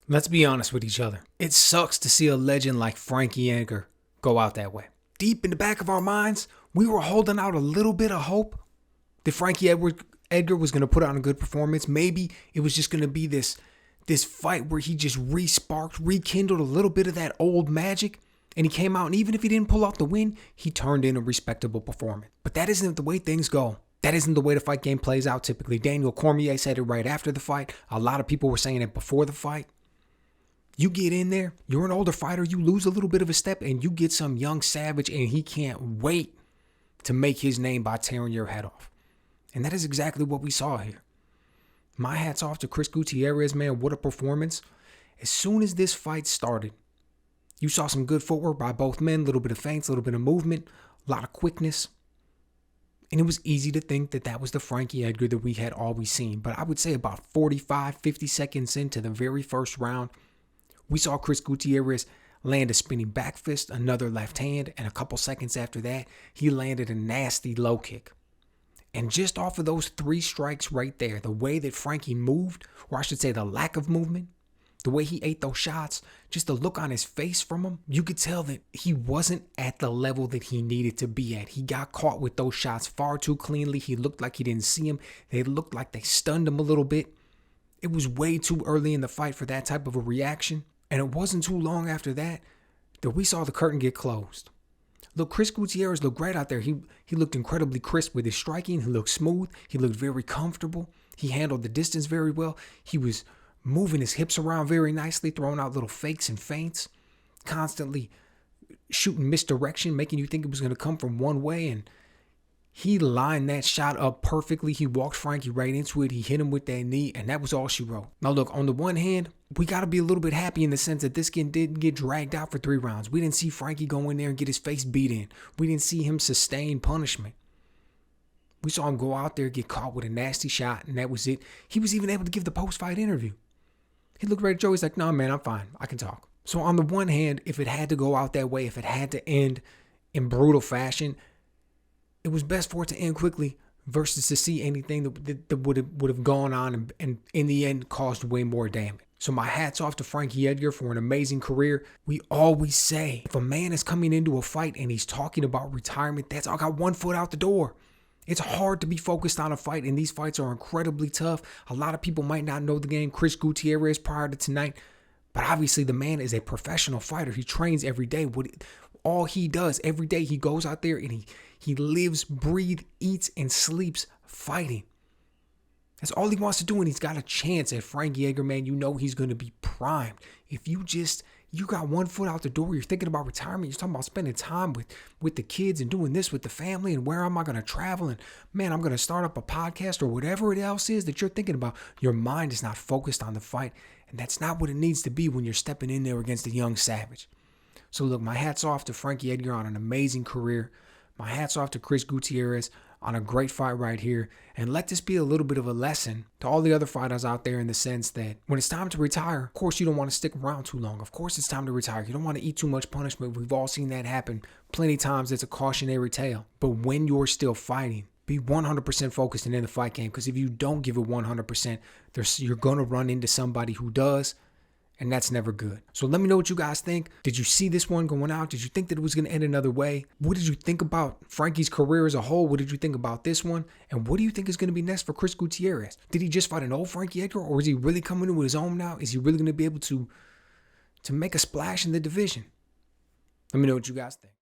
Let's be honest with each other. It sucks to see a legend like Frankie Edgar go out that way. Deep in the back of our minds, we were holding out a little bit of hope that Edgar was going to put on a good performance. Maybe it was just going to be this fight where he just rekindled a little bit of that old magic, and he came out, and even if he didn't pull out the win, he turned in a respectable performance. But that isn't the way things go. That isn't the way the fight game plays out typically. Daniel Cormier said it right after the fight. A lot of people were saying it before the fight. You get in there, you're an older fighter, you lose a little bit of a step, and you get some young savage, and he can't wait to make his name by tearing your head off. And that is exactly what we saw here. My hat's off to Chris Gutierrez, man. What a performance. As soon as this fight started, you saw some good footwork by both men, a little bit of feints, a little bit of movement, a lot of quickness. And it was easy to think that that was the Frankie Edgar that we had always seen. But I would say about 45, 50 seconds into the very first round, we saw Chris Gutierrez land a spinning back fist, another left hand, and a couple seconds after that, he landed a nasty low kick. And just off of those 3 strikes right there, the way that Frankie moved, or I should say the lack of movement, the way he ate those shots, just the look on his face from him, you could tell that he wasn't at the level that he needed to be at. He got caught with those shots far too cleanly. He looked like he didn't see him. They looked like they stunned him a little bit. It was way too early in the fight for that type of a reaction. And it wasn't too long after that we saw the curtain get closed. Look, Chris Gutierrez looked great out there. He looked incredibly crisp with his striking. He looked smooth. He looked very comfortable. He handled the distance very well. He was moving his hips around very nicely, throwing out little fakes and feints, constantly shooting misdirection, making you think it was going to come from one way. And he lined that shot up perfectly. He walked Frankie right into it. He hit him with that knee, and that was all she wrote. Now, look, on the one hand, we got to be a little bit happy in the sense that this kid didn't get dragged out for 3 rounds. We didn't see Frankie go in there and get his face beat in. We didn't see him sustain punishment. We saw him go out there, get caught with a nasty shot, and that was it. He was even able to give the post-fight interview. He looked right at Joe. He's like, "No, man, I'm fine. I can talk." So on the one hand, if it had to go out that way, if it had to end in brutal fashion, it was best for it to end quickly versus to see anything that would have gone on and in the end caused way more damage. So my hat's off to Frankie Edgar for an amazing career. We always say, if a man is coming into a fight and he's talking about retirement, that's I got 1 foot out the door. It's hard to be focused on a fight, and these fights are incredibly tough. A lot of people might not know the game. Chris Gutierrez prior to tonight, but obviously the man is a professional fighter. He trains every day. All he does every day, he goes out there and he lives, breathes, eats, and sleeps fighting. That's all he wants to do, and he's got a chance at Frankie Edgar, man. You know he's going to be primed. If you got 1 foot out the door, you're thinking about retirement, you're talking about spending time with the kids and doing this with the family, and where am I going to travel, and man, I'm going to start up a podcast or whatever it else is that you're thinking about. Your mind is not focused on the fight, and that's not what it needs to be when you're stepping in there against a young savage. So look, my hat's off to Frankie Edgar on an amazing career. My hat's off to Chris Gutierrez on a great fight right here. And let this be a little bit of a lesson to all the other fighters out there in the sense that when it's time to retire, of course you don't want to stick around too long. Of course it's time to retire. You don't want to eat too much punishment. We've all seen that happen plenty of times. It's a cautionary tale. But when you're still fighting, be 100% focused and in the fight game. Because if you don't give it 100%, you're going to run into somebody who does. And that's never good. So let me know what you guys think. Did you see this one going out? Did you think that it was going to end another way? What did you think about Frankie's career as a whole? What did you think about this one? And what do you think is going to be next for Chris Gutierrez? Did he just fight an old Frankie Edgar, or is he really coming in with his own now? Is he really going to be able to make a splash in the division? Let me know what you guys think.